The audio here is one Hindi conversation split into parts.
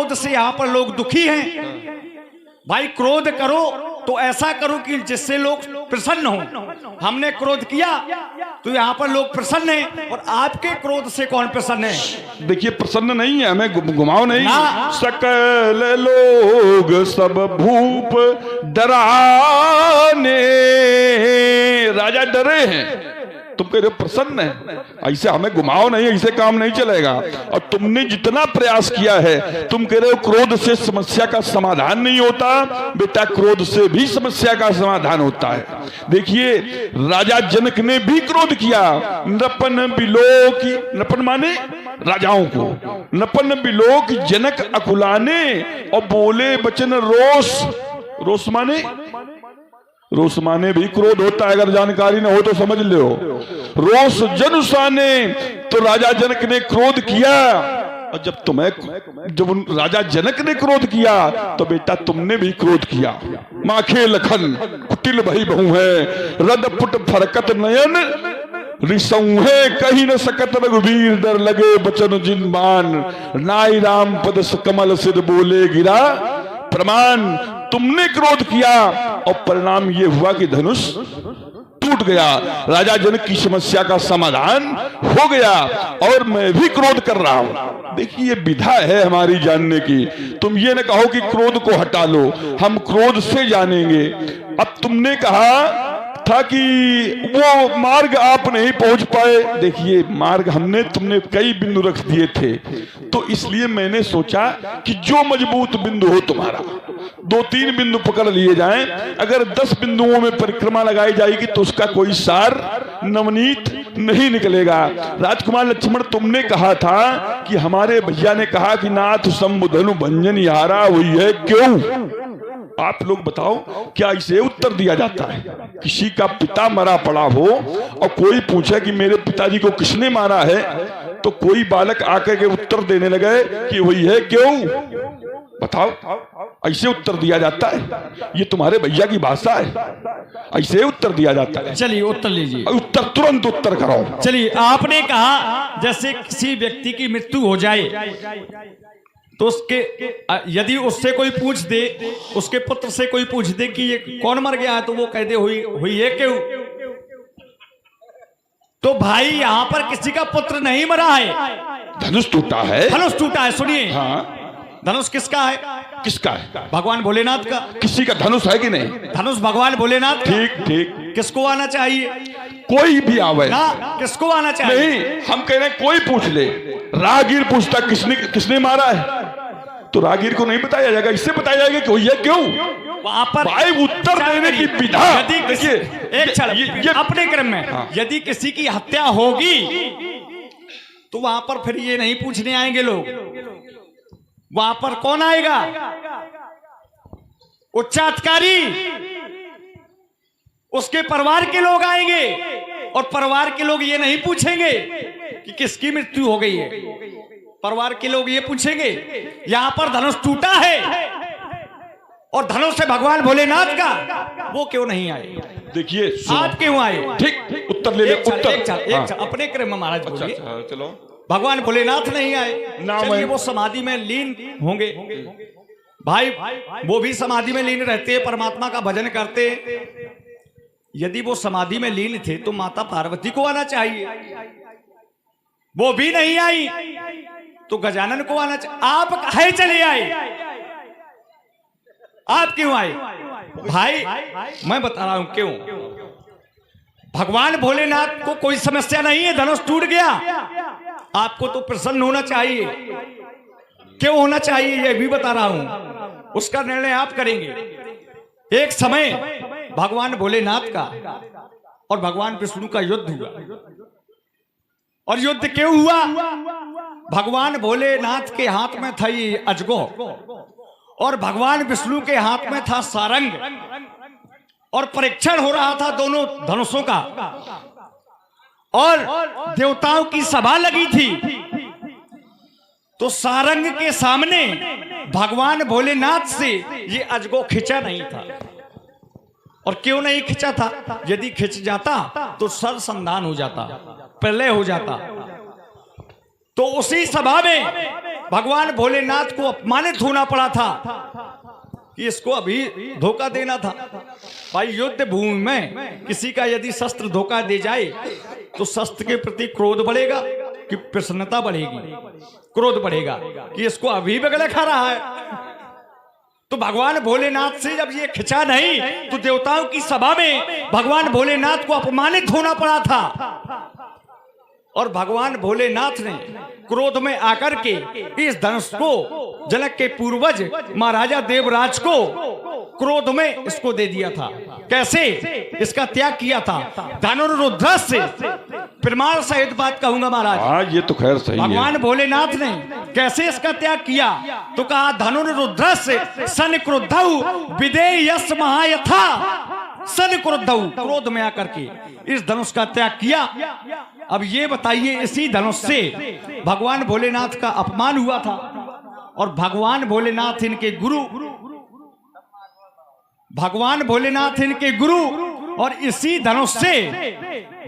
क्रोध से यहाँ पर लोग दुखी हैं। भाई क्रोध करो तो ऐसा करो कि जिससे लोग प्रसन्न हो। हमने क्रोध किया तो यहाँ पर लोग प्रसन्न हैं, और आपके क्रोध से कौन प्रसन्न है? देखिए प्रसन्न नहीं है, हमें घुमाओ नहीं। सकल लोग सब भूप डराने, राजा डरे हैं, तुम कह रहे हो प्रसन्न है। ऐसे हमें घुमाओ नहीं, ऐसे काम नहीं चलेगा। और तुमने जितना प्रयास किया है, तुम कह रहे हो क्रोध से समस्या का समाधान नहीं होता। बेटा क्रोध से भी समस्या का समाधान होता है। देखिए राजा जनक ने भी क्रोध किया। नपन बिलोक, नपन माने राजाओं को, नपन बिलोक जनक अकुलाने, और बोले वचन रोष, रोष माने, रोष माने भी क्रोध होता है, अगर जानकारी ना हो तो समझ लो। रोष जनुसाने, तो राजा जनक ने क्रोध किया। और जब राजा जनक ने क्रोध किया तो बेटा तुमने भी क्रोध किया। माखे लखन कुटिल भई बहु है, रद पुट फरकत नयन रिसौहे, कहीं न सकत रघुवीर डर लगे बचन जिन बान, नाई राम पद कमल सिर बोले गिरा प्रमाण। तुमने क्रोध किया और परिणाम ये हुआ कि धनुष टूट गया। राजा जनक की समस्या का समाधान हो गया, और मैं भी क्रोध कर रहा हूं। देखिए विधा है हमारी जानने की। तुम ये न कहो कि क्रोध को हटा लो, हम क्रोध से जानेंगे। अब तुमने कहा था कि वो मार्ग आप नहीं पहुंच पाए। देखिए मार्ग हमने तुमने कई बिंदु रख दिए थे, तो इसलिए मैंने सोचा कि जो मजबूत बिंदु हो तुम्हारा, 2-3 बिंदु पकड़ लिए जाएं। अगर 10 बिंदुओं में परिक्रमा लगाई जाएगी तो उसका कोई सार नवनीत नहीं निकलेगा। राजकुमार लक्ष्मण तुमने कहा था कि हमारे भैया ने कहा कि नाथ संबुधनु भंजन यारा हुई है, क्यों? आप लोग बताओ, क्या इसे उत्तर दिया जाता है? किसी का पिता मरा पड़ा हो और कोई पूछे कि मेरे पिताजी को किसने मारा है, तो कोई बालक आकर के उत्तर देने लगे कि वही है, क्यों? बताओ, ऐसे उत्तर दिया जाता है? ये तुम्हारे भैया की भाषा है, ऐसे उत्तर दिया जाता है। चलिए उत्तर लीजिए, उत्तर तुरंत उत्तर करो। चलिए आपने कहा जैसे किसी व्यक्ति की मृत्यु हो जाए तो उसके यदि उससे कोई पूछ दे, उसके पुत्र से कोई पूछ दे कि ये कौन मर गया है, तो वो कह दे हुई है, क्यों? तो भाई यहाँ पर किसी का पुत्र नहीं मरा है, धनुष टूटा है। धनुष टूटा है। सुनिए, हाँ, धनुष किसका है? किसका है? भगवान भोलेनाथ का। किसी का धनुष है कि नहीं? धनुष भगवान भोलेनाथ। ठीक ठीक। किसको आना चाहिए? कोई भी आवे ना, किसको आना चाहिए? नहीं, हम कह रहे हैं कोई पूछ ले। राहगीर पूछता किसने मारा है, तो राहगीर को नहीं बताया जाएगा, इससे बताया जाएगा कि ये क्यों। वहां पर भाई उत्तर देने की विधा। देखिए एक क्षण, अपने क्रम में हाँ। यदि किसी की हत्या होगी तो वहां पर फिर ये नहीं पूछने आएंगे लोग। वहां पर कौन आएगा? उच्चाधिकारी, उसके परिवार के लोग आएंगे, और परिवार के लोग ये नहीं पूछेंगे कि किसकी मृत्यु हो गई है। परिवार के लोग ये पूछेंगे यहां पर धनुष टूटा है और धनुष से भगवान भोलेनाथ का, वो क्यों नहीं आए? देखिए आप क्यों आए? ठीक, उत्तर ले ले। उत्तर अपने क्रम में महाराज बोलिए। चलो, भगवान भोलेनाथ नहीं आए, चलिए वो समाधि में लीन होंगे। भाई वो भी समाधि में लीन रहते हैं, परमात्मा का भजन करते। यदि वो समाधि में लीन थे तो माता पार्वती को आना चाहिए, वो भी नहीं आई, तो गजानन को आना चाहिए। आप काहे चले आए? आप क्यों आए? भाई मैं बता रहा हूं क्यों। भगवान भोलेनाथ को कोई समस्या नहीं है, धनुष टूट गया। आपको तो प्रसन्न होना चाहिए। क्यों होना चाहिए ये भी बता रहा हूं, उसका निर्णय आप करेंगे। एक समय भगवान भोलेनाथ का और भगवान विष्णु का युद्ध हुआ। और युद्ध क्यों हुआ? भगवान भोलेनाथ के हाथ में था ये अजगो, और भगवान विष्णु के हाथ में था सारंग, और परीक्षण हो रहा था दोनों धनुषों का, और देवताओं की सभा लगी थी। तो सारंग के सामने भगवान भोलेनाथ से ये अजगो खिंचा नहीं था। और क्यों नहीं खिंचा था? यदि खिंच जाता तो सर्वसंधान हो जाता, प्रलय हो जाता। तो उसी सभा में भगवान भोलेनाथ को अपमानित होना पड़ा था कि इसको अभी धोखा देना था। भाई युद्ध भूमि में किसी का यदि शस्त्र धोखा दे जाए तो शस्त्र के प्रति क्रोध बढ़ेगा कि प्रसन्नता बढ़ेगी? क्रोध बढ़ेगा कि इसको अभी बगले खा रहा है। तो भगवान भोलेनाथ से जब ये खिंचा नहीं तो देवताओं की सभा में भगवान भोलेनाथ को अपमानित होना पड़ा था। और भगवान भोलेनाथ ने क्रोध में आकर के इस धनुष को जनक के पूर्वज महाराजा देवराज को क्रोध में इसको दे दिया था। कैसे इसका त्याग किया था? धनुर्रुद्र से प्रमाण सहित बात कहूंगा महाराज। हाँ, ये तो खैर सही है। भगवान भोलेनाथ ने कैसे इसका त्याग किया? तो कहा धनुर्रुद्र से सन क्रुद्धौ विदेयस महायथा। सन क्रुद्धौ, क्रोध में आकर के इस धनुष का त्याग किया। अब ये बताइए, इसी धनुष से भगवान भोलेनाथ का अपमान हुआ था और भगवान भोलेनाथ इनके गुरु, भगवान भोलेनाथ इनके गुरु, और इसी धनुष से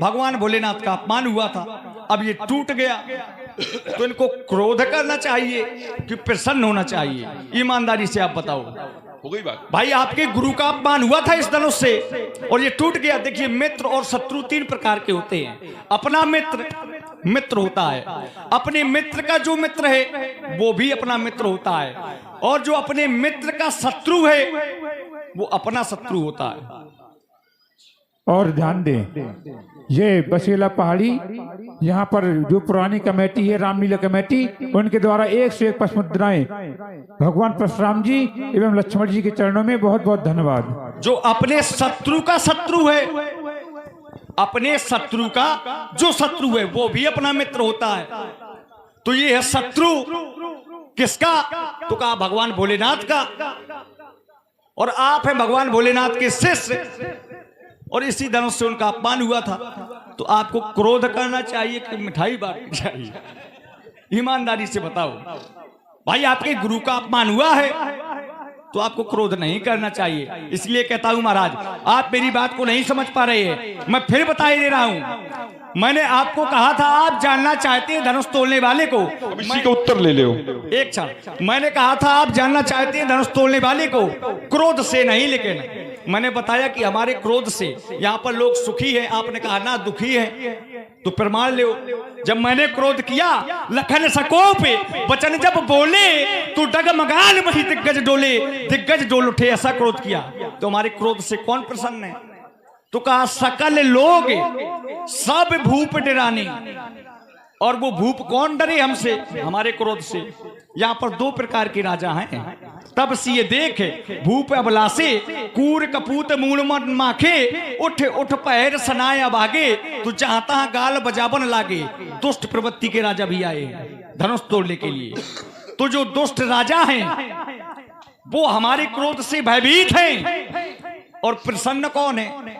भगवान भोलेनाथ का अपमान हुआ था। अब ये टूट गया तो इनको क्रोध करना चाहिए कि प्रसन्न होना चाहिए? ईमानदारी से आप बताओ। हो गई बात। भाई आपके गुरु का अपमान हुआ था इस धनुष से और ये टूट गया। देखिए, मित्र और शत्रु तीन प्रकार के होते हैं। अपना मित्र होता है, अपने मित्र का जो मित्र है वो भी अपना मित्र होता है, और जो अपने मित्र का शत्रु है वो अपना शत्रु होता है। और ध्यान दें, ये बसेला पहाड़ी, यहाँ पर जो पुरानी कमेटी है, रामलीला कमेटी, उनके द्वारा 1 से 1 पशमुद्राएं भगवान परशुराम जी एवं लक्ष्मण जी के चरणों में बहुत बहुत धन्यवाद। जो अपने शत्रु का शत्रु है, अपने शत्रु का जो शत्रु है वो भी अपना मित्र होता है। तो ये है शत्रु किसका? तो कहा भगवान भोलेनाथ का, और आप है भगवान भोलेनाथ के शिष्य, और इसी धनुष से उनका अपमान हुआ था। तो आपको क्रोध करना चाहिए कि मिठाई बांटनी चाहिए? ईमानदारी से बताओ। भाई आपके गुरु का अपमान हुआ है तो आपको क्रोध नहीं करना चाहिए। इसलिए कहता हूं महाराज, आप मेरी बात को नहीं समझ पा रहे हैं, मैं फिर बता दे रहा हूं। मैंने आपको कहा था, आप जानना चाहते हैं धनुष तोड़ने वाले को, इसी का उत्तर ले लो। एक क्षण। मैंने कहा था आप जानना चाहते हैं धनुष तोड़ने वाले को क्रोध से नहीं, लेकिन मैंने बताया कि हमारे क्रोध से यहाँ पर लोग सुखी हैं। आपने कहा ना दुखी है, तो प्रमाण ले। जब मैंने क्रोध किया, लखन सकोप वचन जब बोले, तो डगमगान वही दिग्गज डोले, दिग्गज डोल उठे, ऐसा क्रोध किया। तो हमारे क्रोध से कौन प्रसन्न है? तो कहा सकल लोग सब भूप डराने। और वो भूप कौन डरे हमसे? हमारे क्रोध से। यहाँ पर 2 प्रकार के राजा हैं। तब सिए देख भूप अबलासे, कूर कपूत मूल मन माखे, उठ उठ पैर सनाया भागे, तो जहां तहां गाल बजाबन लागे। दुष्ट प्रवृत्ति के राजा भी आए धनुष तोड़ने के लिए। तो जो दुष्ट राजा हैं वो हमारे क्रोध से भयभीत हैं, और प्रसन्न कौन है?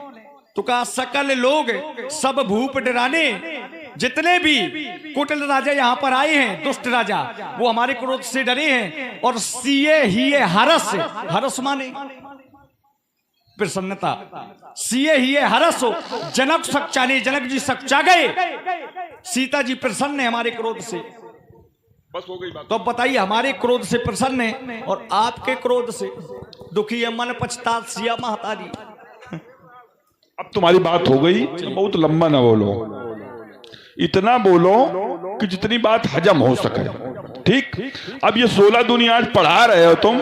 तो कहा सकल लोग सब भूप डराने। जितने भी कुटिल राजा यहाँ पर आए हैं, दुष्ट राजा, वो हमारे क्रोध से डरे हैं। और सिए ही हरस, हरस माने प्रसन्नता, सिए ही हरस हो। जनक सच्चाने, जनक जी सच्चा गए, सीता जी प्रसन्न है हमारे क्रोध से। बस हो गई बात। तो अब बताइए, हमारे क्रोध से प्रसन्न है और आपके क्रोध से दुखी है। मन पछतात सिया महतारी। अब तुम्हारी बात हो गई, बहुत लंबा ना बोलो, इतना बोलो कि जितनी बात हजम हो सके। ठीक? अब ये 16 दुनिया आज पढ़ा रहे हो तुम,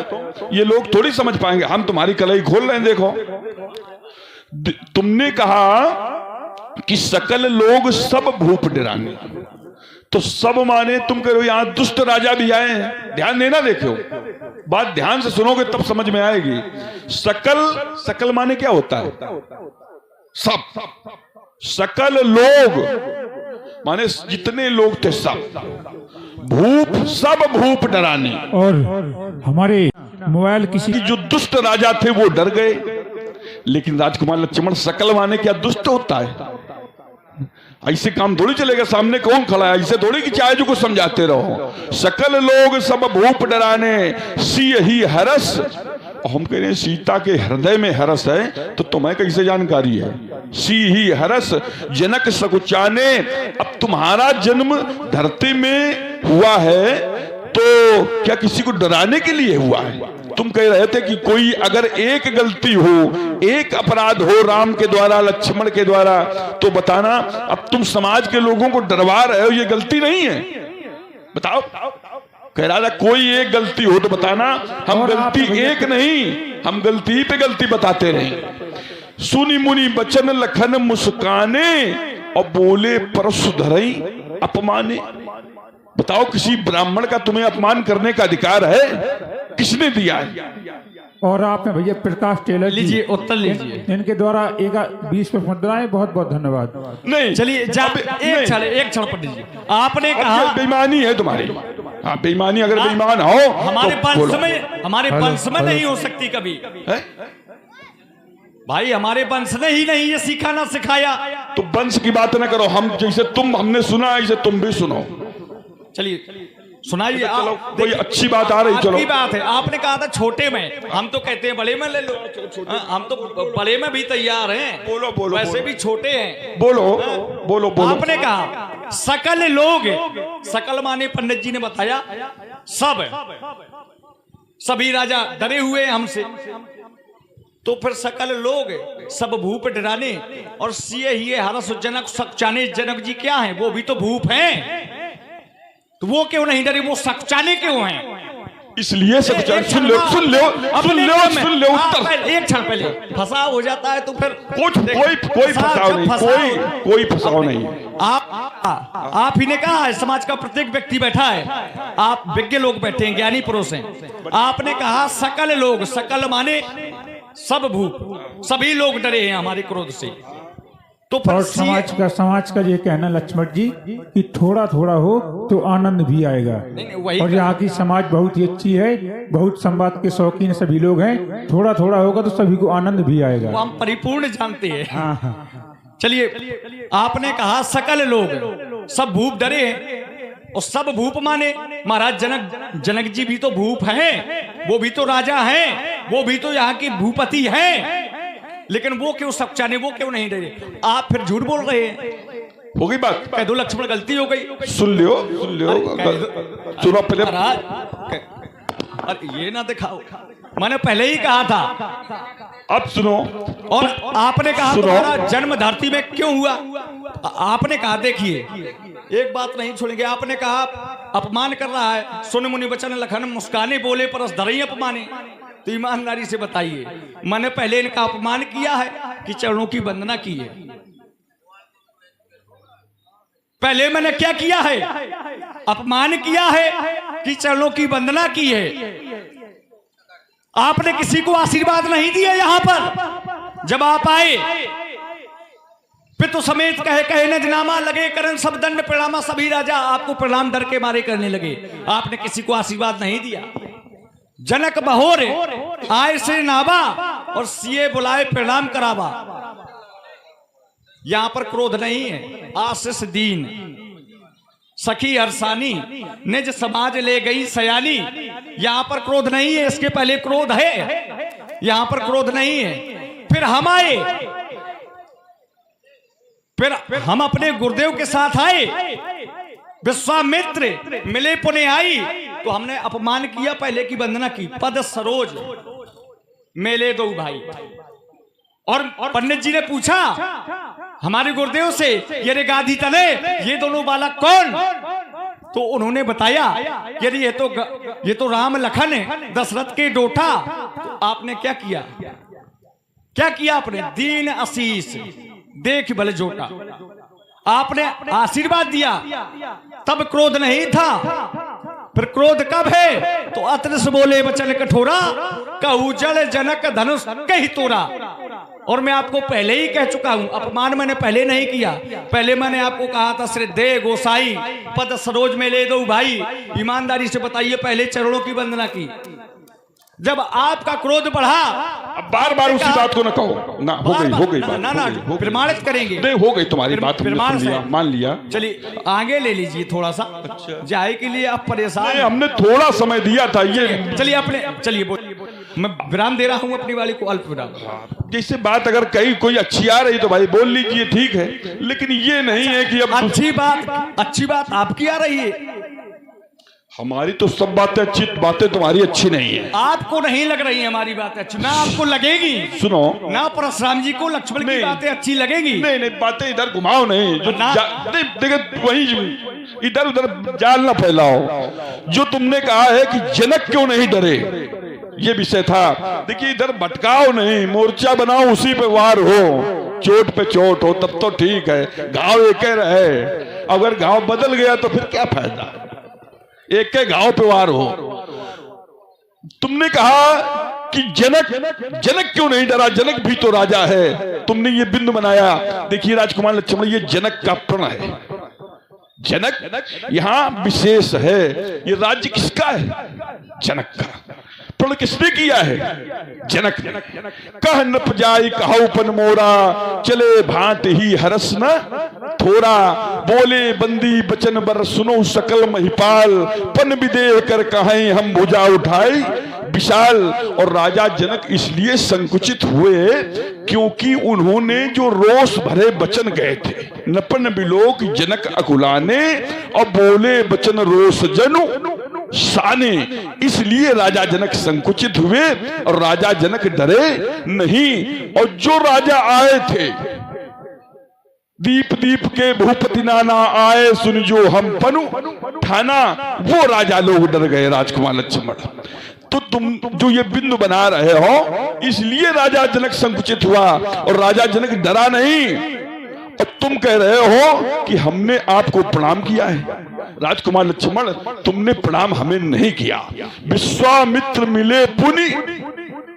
ये लोग थोड़ी समझ पाएंगे। हम तुम्हारी कलाई खोल रहे हैं। देखो, तुमने कहा कि सकल लोग सब भूप डराने, तो सब माने तुम कह रहे हो यहाँ दुष्ट राजा भी आए हैं। ध्यान देना, देखो बात ध्यान से सुनोगे तब समझ में आएगी। सकल माने क्या होता है? सब। सकल लोग माने जितने लोग थे सब। भूप, सब भूप डराने। और हमारे मोबाइल किसी जो दुष्ट राजा थे वो डर गए। लेकिन राजकुमार लक्ष्मण, सकल माने क्या दुष्ट होता है? ऐसे काम थोड़ी चलेगा। सामने कौन खड़ा है? ऐसे थोड़ी कि चाहे जो कुछ समझाते रहो। सकल लोग सब भूप डराने, सी ही हरस। हम कह रहे हैं सीता के हृदय में हरस है, तो तुम्हें कैसे जानकारी है? सी ही हरस जनक सकुचाने। अब तुम्हारा जन्म धरती में हुआ है तो क्या किसी को डराने के लिए हुआ है? तुम कह रहे थे कि कोई अगर एक गलती हो, एक अपराध हो राम के द्वारा, लक्ष्मण के द्वारा, तो बताना। अब तुम समाज के लोगों को डरवा रहे हो, ये गलती नहीं है, बताओ। कह रहा था कोई एक गलती हो तो बताना। हम गलती एक नहीं, हम गलती पे गलती बताते रहे। सुनी मुनि बचन लखन मुस्काने और बोले परसु धरई अपमाने। बताओ, किसी ब्राह्मण का तुम्हें अपमान करने का अधिकार है? किसने दिया है? और आपने भैया प्रकाश टेलर जी, लीजिए उत्तर लीजिए। इनके द्वारा 20 पे मुद्राएं, बहुत बहुत धन्यवाद। नहीं, चलिए एक क्षण पर दीजिए। आपने कहा बेईमानी है तुम्हारी। हाँ, बेईमानी, अगर बेईमान हो हमारे तो वंश में नहीं हो सकती कभी है? भाई, हमारे वंश ने ही नहीं ये सीखा ना सिखाया। तो वंश की बात ना करो, हम जैसे हमने सुना ऐसे तुम भी सुनो। चलिए सुनाइए। चलो, कोई अच्छी बात आ रही, चलो। आपकी बात है, आपने कहा था छोटे में, हम तो कहते हैं बड़े में ले लो। हम तो बड़े में भी तैयार हैं। बोलो बोलो, वैसे बोलो। भी छोटे हैं। बोलो बोलो बोलो। आपने कहा सकल लोग, सकल माने पंडित जी ने बताया सभी राजा डरे हुए हमसे, तो फिर सकल लोग सब भूप डराने और सिए ही हरस जनक सकचाने। जनक जी क्या हैं? वो भी तो भूप हैं, तो वो क्यों नहीं डरे? वो सकचाने क्यों हैं? इसलिए सकचाने। सुन लो उत्तर। एक क्षण पहले फंसाव हो जाता है तो फिर कोई फंसाव नहीं, कोई फंसाव नहीं। आप ही ने कहा है, समाज का प्रत्येक व्यक्ति बैठा है, आप विज्ञ लोग बैठे हैं, ज्ञानी पुरुष हैं। आपने कहा सकल लोग, सकल माने सब भूप, सभी लोग डरे हैं हमारे क्रोध से। तो और समाज का ये कहना लक्ष्मण जी कि थोड़ा थोड़ा हो तो आनंद भी आएगा। और यहाँ की समाज बहुत ही अच्छी है, बहुत संवाद के शौकीन सभी लोग हैं। थोड़ा थोड़ा होगा तो सभी को आनंद भी आएगा। वो हम परिपूर्ण जानते हैं। हाँ। चलिए, आपने कहा सकल लोग सब भूप डरे हैं, और सब भूप माने महाराज जनक जी भी तो भूप हैं, वो भी तो राजा हैं, वो भी तो यहाँ की भूपति हैं, लेकिन वो क्यों सकचाने, वो क्यों नहीं डरे? आप फिर झूठ बोल रहे हैं। हो गई बात, कह दो लक्ष्मण गलती हो गई। सुन लियो सुनो पहले। अरे ये ना दिखाओ, मैंने पहले ही कहा था। अब सुनो। और आपने कहा तुम्हारा जन्म धरती में क्यों हुआ? आपने कहा, देखिए एक बात नहीं छोड़ेंगे। आपने कहा अपमान कर रहा है, सुन मुनि बचन लखन मुस्काने बोले परस धरई अपमाने। तो ईमानदारी से बताइए, मैंने पहले इनका अपमान किया है कि चरणों की वंदना की है? पहले मैंने क्या किया है? अपमान किया है कि चरणों की वंदना की है? आपने किसी को आशीर्वाद नहीं दिया। यहां पर जब आप आए, पितु समेत कहे नजनामा लगे करन सब दंड प्रणामा। सभी राजा आपको प्रणाम डर के मारे करने लगे। आपने किसी को आशीर्वाद नहीं दिया। जनक बहोर आय से नावा और सीए बुलाए प्रणाम करावा। यहां पर क्रोध नहीं है, आशीष दीन सखी हरसानी निज समाज ले गई सयानी। यहां पर क्रोध नहीं है, इसके पहले क्रोध है, यहां पर क्रोध नहीं है। फिर हम आए, फिर हम अपने गुरुदेव के साथ आए, विश्वामित्र मिले पुणे आई, तो हमने अपमान किया, पहले की वंदना की। पद सरोज मेले दो भाई। और पंडित जी ने पूछा हमारे गुरुदेव से, ये रे गाधी तले ये दोनों बालक कौन? तो उन्होंने बताया यदि ये तो राम लखन है, दशरथ के डोटा। तो आपने क्या किया? क्या किया आपने? दीन आशीष देख भले जोटा। आपने आशीर्वाद दिया, तब क्रोध नहीं था। फिर क्रोध कब है? तो अतरस बोले वचन कठोरा, कहू जल जनक धनुष कही तोरा। और मैं आपको पहले ही कह चुका हूं, अपमान मैंने पहले नहीं किया। पहले मैंने आपको कहा था श्री दे गोसाई पद सरोज में ले दो भाई। ईमानदारी से बताइए, पहले चरणों की वंदना की। जब आपका क्रोध बढ़ा, अब बार बार उसी बात को न कहो ना। हो गई बात, ना प्रमाणित करेंगे। नहीं, हो गई तुम्हारी बात, प्रमाण से मान लिया। चलिए आगे ले लीजिए थोड़ा सा। जाए के लिए आप परेशान, हमने थोड़ा समय दिया था ये। चलिए मैं विराम दे रहा हूं अपनी वाली को, अल्प विराम। जैसे बात अगर कहीं कोई अच्छी आ रही तो भाई बोल लीजिए, ठीक है, लेकिन ये नहीं है कि अब अच्छी बात आपकी आ रही है। हमारी तो सब बातें अच्छी, बातें तुम्हारी अच्छी नहीं है। आपको नहीं लग रही है हमारी बातें अच्छी, ना आपको लगेगी। सुनो ना परशुराम जी को लक्ष्मण की बातें अच्छी लगेगी। नहीं नहीं, बातें इधर घुमाओ नहीं, जो नहीं देखो वही इधर उधर जाल ना फैलाओ। जो तुमने कहा है कि जनक क्यों नहीं डरे, ये विषय था। देखिए इधर भटकाओ नहीं, मोर्चा बनाओ, उसी पे वार हो, चोट पे चोट हो, तब तो ठीक है। घाव एक रहे, अगर घाव बदल गया तो फिर क्या फायदा, एक के घाव पे वार हो। तुमने कहा कि जनक क्यों नहीं डरा, जनक भी तो राजा है, तुमने ये बिंदु बनाया। देखिए राजकुमार लक्ष्मण, ये जनक का प्रण है। जनक यहां विशेष है। ये राज्य किसका है? जनक का। प्रण किसने किया है? जनक ने। कह नप जाई कहु पन मोरा, चले भांत ही हरस न थोड़ा, बोले बंदी बचन बर सुनो सकल महिपाल, पन विदेह कर कहें हम भुजा उठाई विशाल। और राजा जनक इसलिए संकुचित हुए क्योंकि उन्होंने जो रोष भरे वचन गए थे, नपन बिलोक जनक अकुलाने, और बोले वचन रोष जनु शाने, इसलिए राजा जनक संकुचित हुए और राजा जनक डरे नहीं। और जो राजा आए थे, दीप दीप के भूपति नाना आए सुन जो हम पनु ठाना, वो राजा लोग डर गए। राजकुमार लक्ष्मण, तो तुम जो ये बिंदु बना रहे हो, इसलिए राजा जनक संकुचित हुआ और राजा जनक डरा नहीं। और तुम कह रहे हो कि हमने आपको प्रणाम किया है। राजकुमार लक्ष्मण, तुमने प्रणाम हमें नहीं किया। विश्वामित्र मिले पुनि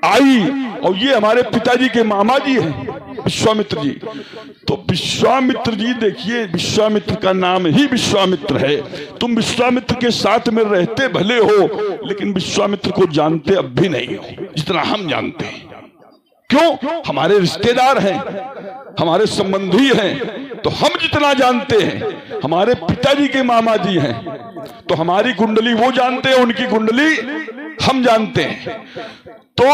आई, और ये हमारे पिताजी के मामा जी हैं विश्वामित्र जी। तो विश्वामित्र जी, देखिए विश्वामित्र का नाम ही विश्वामित्र है। तुम विश्वामित्र के साथ में रहते भले हो, लेकिन विश्वामित्र को जानते अब भी नहीं हो जितना हम जानते हैं। क्यों? हमारे रिश्तेदार हैं, हमारे संबंधी हैं, तो हम जितना जानते हैं, हमारे पिताजी के मामा जी हैं, तो हमारी कुंडली वो जानते हैं, उनकी कुंडली हम जानते हैं। तो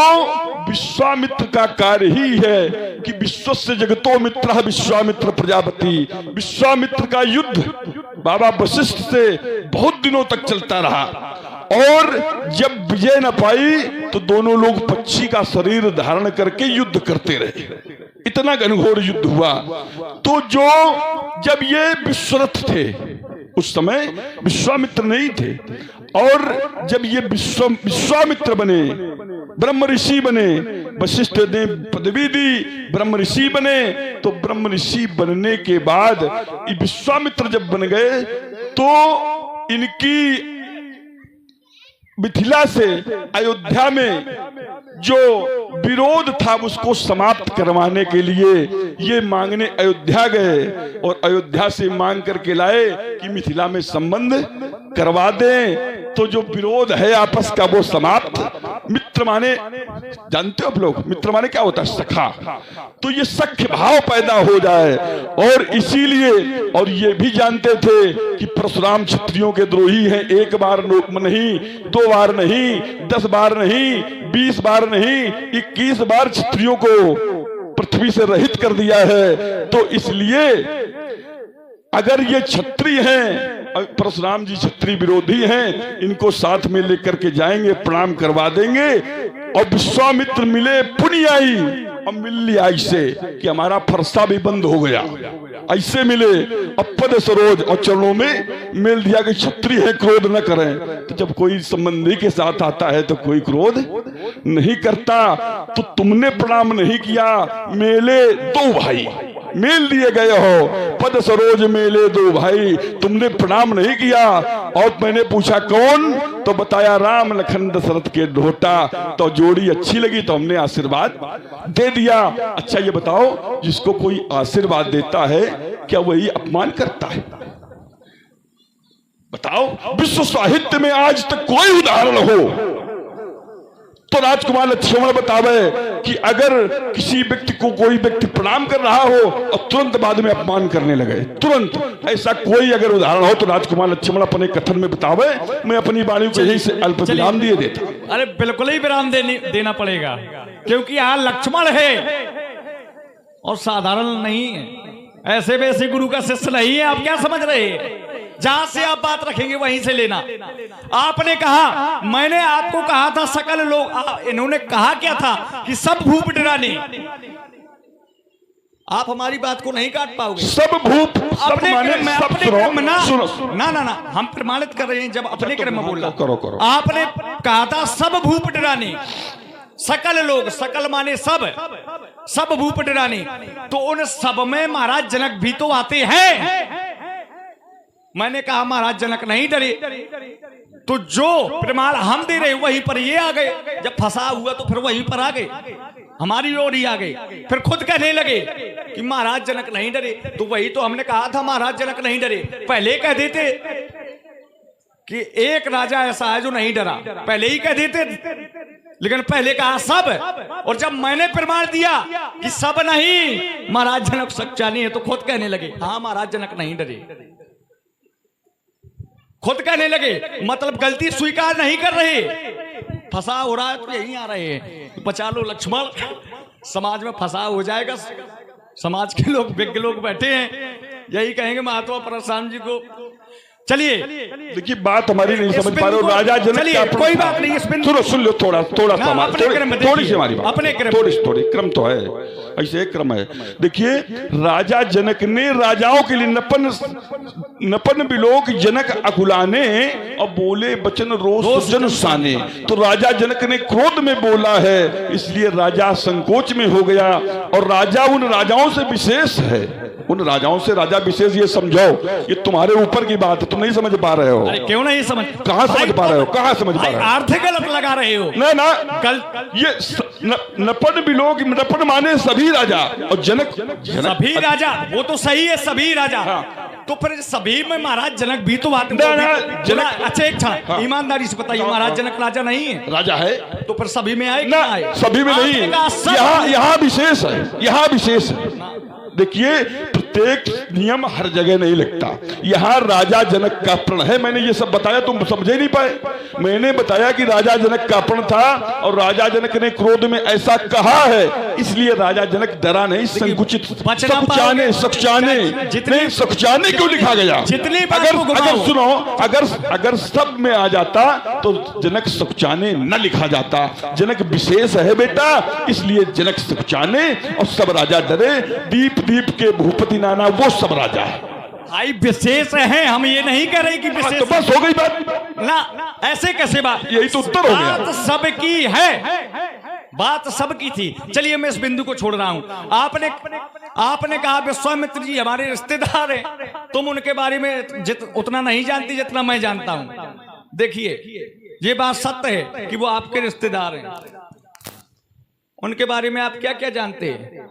विश्वामित्र का कार्य ही है कि विश्वस्य जगतो मित्र विश्वामित्र प्रजापति। विश्वामित्र का युद्ध बाबा वशिष्ठ से बहुत दिनों तक चलता रहा, और जब विजय न पाई तो दोनों लोग पक्षी का शरीर धारण करके युद्ध करते रहे। इतना घनघोर युद्ध हुआ। तो जो जब ये विश्वरथ थे, उस समय विश्वामित्र नहीं थे, और जब ये विश्वामित्र बने, ब्रह्म ऋषि बने, वशिष्ठ ने पदवी दी, ब्रह्म ऋषि बने, तो ब्रह्म ऋषि बनने के बाद विश्वामित्र जब बन गए, तो इनकी मिथिला से अयोध्या में जो विरोध था उसको समाप्त करवाने के लिए ये मांगने अयोध्या गए, और अयोध्या से मांग करके लाए कि मिथिला में संबंध करवा दें, तो जो विरोध है आपस का वो समाप्त। मित्र माने जानते हो आप लोग, मित्र माने क्या होता है? सखा। तो ये सख्य भाव पैदा हो जाए, और इसीलिए, और ये भी जानते थे कि परशुराम क्षत्रियों के द्रोही हैं। एक बार नहीं, 2 बार नहीं, 10 बार नहीं, 20 बार नहीं, 21 बार क्षत्रियों को पृथ्वी से रहित कर दिया है। तो इसलिए अगर ये क्षत्रिय हैं, परशुराम जी क्षत्रिय विरोधी हैं, इनको साथ में लेकर के जाएंगे, प्रणाम करवा देंगे। और विश्वामित्र मिले पुनि आई, और मिल लिया ऐसे कि हमारा फरसा भी बंद हो गया, ऐसे मिले। अपद सरोज, और चरणों में मिल दिया कि क्षत्रिय है, क्रोध न करें। तो जब कोई संबंधी के साथ आता है तो कोई क्रोध नहीं करता। तो तुमने प्रणाम नहीं किया, मेले 2 भाई मेल दिए गए हो, पद सरोज मेले 2 भाई, तुमने प्रणाम नहीं किया। और मैंने पूछा कौन, तो बताया राम लखन दशरथ के ढोटा। तो जोड़ी अच्छी लगी तो हमने आशीर्वाद दे दिया। अच्छा ये बताओ, जिसको कोई आशीर्वाद देता है क्या वही अपमान करता है? बताओ, विश्व साहित्य में आज तक कोई उदाहरण हो तो राजकुमार लक्ष्मण बतावे कि अगर किसी व्यक्ति को कोई व्यक्ति प्रणाम कर रहा हो और तुरंत बाद में अपमान करने लगे, तुरंत, ऐसा कोई अगर उदाहरण हो तो राजकुमार लक्ष्मण अपने कथन में बतावे। मैं अपनी वाणी को यही से अल्प विराम दिए देता। अरे बिल्कुल ही विराम देना पड़ेगा, क्योंकि यहाँ लक्ष्मण है और साधारण नहीं है, ऐसे वैसे गुरु का शिष्य नहीं है। आप क्या समझ रहे हैं? जहां से आप बात रखेंगे वहीं से लेना। आपने कहा, मैंने आपको कहा था सकल लोग, इन्होंने कहा क्या था कि सब भूप डराने। आप हमारी बात को नहीं काट पाओगे। सब भूप, सब माने सब सुनो। ना ना ना, हम प्रमाणित कर रहे हैं। जब अपने क्रम में बोल रहा, करो। आपने कहा था सब भूप डराने, सकल लोग, सकल माने सब, सब भूप डराने। तो उन सब में महाराज जनक भी तो आते हैं। मैंने कहा महाराज जनक नहीं डरे, तो जो प्रमाण हम दे रहे वहीं पर ये आ गए। जब फंसा हुआ तो फिर वहीं पर आ गए, हमारी ओर ही आ गए। फिर खुद कहने लगे कि महाराज जनक नहीं डरे। तो वही तो हमने कहा था महाराज जनक नहीं डरे। पहले कह देते कि एक राजा ऐसा है जो नहीं डरा, पहले ही कह देते, लेकिन पहले कहा सब। और जब मैंने प्रमाण दिया कि सब नहीं, महाराज जनक सच्चा नहीं है, तो खुद कहने लगे हाँ महाराज जनक नहीं डरे। खुद कहने लगे, मतलब गलती स्वीकार नहीं कर रहे। फंसा हो रहा है तो यहीं आ रहे हैं, बचा लो लक्ष्मण, समाज में फंसा हो जाएगा। समाज के लोग, विज्ञ लोग बैठे हैं, यही कहेंगे महात्मा परशुराम जी को। चलिए देखिए, बात हमारी नहीं समझ पा रहे हो। राजा जनक का कोई बात नहीं, सुनो, सुन लो थोड़ा थोड़ी सी हमारी बात, अपने क्रम, थोड़ी क्रम तो है, ऐसे एक क्रम है। देखिए, राजा जनक ने राजाओं के लिए नपन बिलोक जनक अकुलाने और बोले बचन रोज जन साने। तो राजा जनक ने क्रोध में बोला है, इसलिए राजा संकोच में हो गया। और राजा उन राजाओं से विशेष है, उन राजाओं से राजा विशेष। ये समझाओ, ये तुम्हारे ऊपर की बात है, तुम नहीं समझ पा रहे हो। अरे क्यों नहीं समझ, कहां समझ पा रहे हो, कहां समझ पा रहे हो? अर्थ गलत लगा रहे हो ना ये नपन बिलोक, नपन माने सभी राजा, और जनक सभी राजा, वो तो सही है सभी राजा। तो फिर सभी में महाराज जनक भी तो बात जनक। अच्छा एक क्षण, ईमानदारी से बताइए, महाराज जनक राजा नहीं है? राजा है, तो फिर सभी में आए ना? सभी में नहीं, यहाँ विशेष है, यहाँ विशेष है। देखिए, प्रत्येक नियम हर जगह नहीं लगता। यहाँ राजा जनक का प्रण है। मैंने ये सब बताया, तुम समझे नहीं पाए। मैंने बताया कि राजा जनक का प्रण था, और राजा जनक ने क्रोध में ऐसा कहा है, इसलिए राजा जनक डरा नहीं, संकुचित, सकुचाने सकुचाने क्यों लिखा गया? अगर सुनो, अगर सब में आ जाता तो जनक सकुचाने न लिखा जाता। जनक विशेष है बेटा, इसलिए जनक सकुचाने और सब राजा डरे। दीप दीप के भूपति नाना, वो सब राजा है। भाई विशेष है, हम ये नहीं कह रहे कि विशेष। तो बस हो गई बात ना, ऐसे कैसे बात? यही तो उत्तर हो गया। बात सबकी है, बात सबकी थी। चलिए मैं इस बिंदु को छोड़ रहा हूं। आपने कहा विश्वामित्र जी हमारे रिश्तेदार हैं, तुम उनके बारे में उतना नहीं जानती जितना मैं जानता हूं। देखिए, ये बात सत्य है कि वो आपके रिश्तेदार हैं। उनके बारे में आप क्या क्या जानते हैं?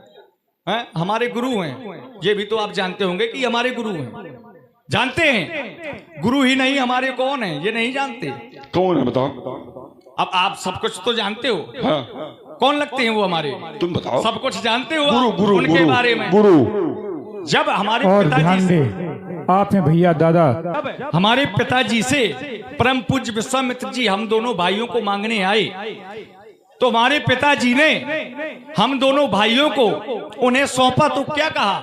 हमारे गुरु हैं, ये भी तो आप जानते होंगे कि हमारे गुरु हैं। जानते हैं? गुरु ही नहीं, हमारे कौन है ये नहीं जानते। कौन है बताओ? अब आप सब कुछ तो जानते हो। हाँ। कौन लगते हैं वो हमारे? तुम बताओ। सब कुछ जानते हो गुरु उनके बारे में। गुरु जब हमारे और पिताजी ध्यान दे, आप हैं भैया दादा, हमारे पिताजी से परम पूज्य विश्वामित्र जी हम दोनों भाइयों को मांगने आए, तो हमारे पिताजी ने हम दोनों भाइयों को उन्हें सौंपा। तो क्या कहा?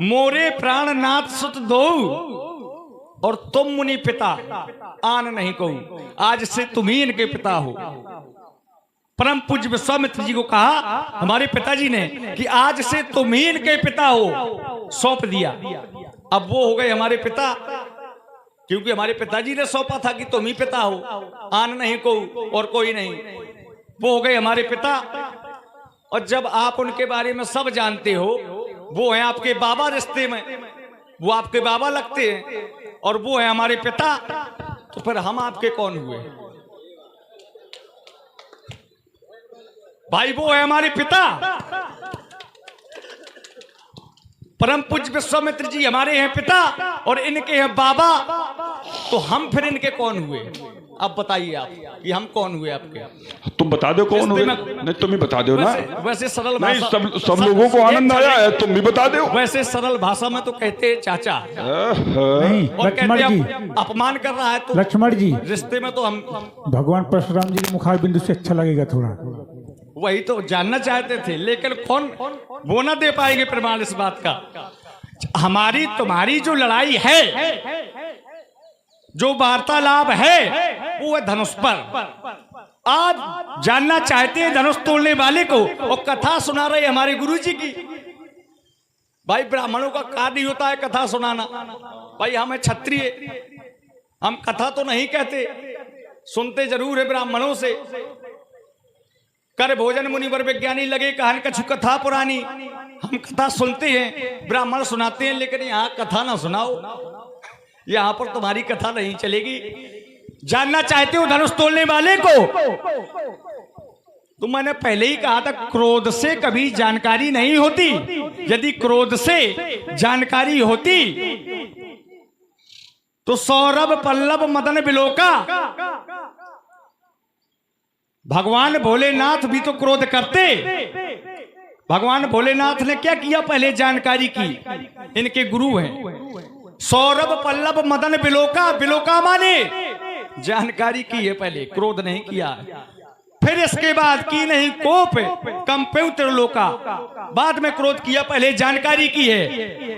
मोरे प्राणनाथ सुत दो और तुम मुनि पिता आन नहीं कहूं, आज से तुम ही इनके पिता हो। परम पूज्य विश्वामित्र जी को कहा हमारे पिताजी ने कि आज से तुम ही इनके पिता हो, सौंप दिया। अब वो हो गए हमारे पिता, क्योंकि हमारे पिताजी ने सौंपा था कि तुम ही पिता हो, आन नहीं कहूं और कोई नहीं। वो हो गए हमारे पिता। और जब आप उनके बारे में सब जानते हो, वो हैं आपके बाबा रिश्ते में, वो आपके बाबा लगते हैं, और वो है हमारे पिता, तो फिर हम आपके कौन हुए? भाई वो है हमारे पिता, परम पूज्य विश्वामित्र जी हमारे हैं पिता और इनके हैं बाबा, तो हम फिर इनके कौन हुए? अब बताइए आप कि हम कौन हुए आपके? तुम बता दो कौन हुए। नहीं तुम ही बता दो ना। वैसे सरल नहीं, भाषा, सब लोगों को आनंद आया है, तुम भी बता दो। वैसे सरल भाषा में तो कहते हैं चाचा, नहीं और लक्ष्मण कहते जी, हैं अपमान कर रहा है तो लक्ष्मण जी, रिश्ते में तो हम भगवान परशुराम जी के मुखार बिंदु से अच्छा लगेगा थोड़ा। वही तो जानना चाहते थे, लेकिन कौन वो ना दे पाएंगे प्रमाण इस बात का। हमारी तुम्हारी जो लड़ाई है जो वार्तालाप है वो है धनुष पर। आप जानना चाहते हैं धनुष तोड़ने वाले को, और कथा सुना रहे हमारे गुरुजी की। भाई ब्राह्मणों का कार्य होता है कथा सुनाना। भाई हमें क्षत्रिय, हम कथा तो नहीं कहते, सुनते जरूर है ब्राह्मणों से। कर भोजन मुनिवर विज्ञानी लगे कहन कछु कथा पुरानी। हम कथा सुनते हैं, ब्राह्मण सुनाते हैं, लेकिन यहाँ कथा ना सुनाओ, यहाँ पर तुम्हारी कथा नहीं चलेगी। जानना चाहते हो धनुष तोड़ने वाले को, तो मैंने पहले ही कहा था क्रोध से कभी जानकारी नहीं होती। यदि क्रोध से जानकारी होती तो सौरभ पल्लव मदन बिलोका, भगवान भोलेनाथ भी तो क्रोध करते। भगवान भोलेनाथ ने क्या किया, पहले जानकारी की, इनके गुरु हैं। सौरभ पल्लव मदन बिलोका, बिलोका माने जानकारी की है, पहले क्रोध नहीं किया। फिर इसके बाद की नहीं कोप कंप्यू त्रिलोका, बाद में क्रोध किया, पहले जानकारी की है।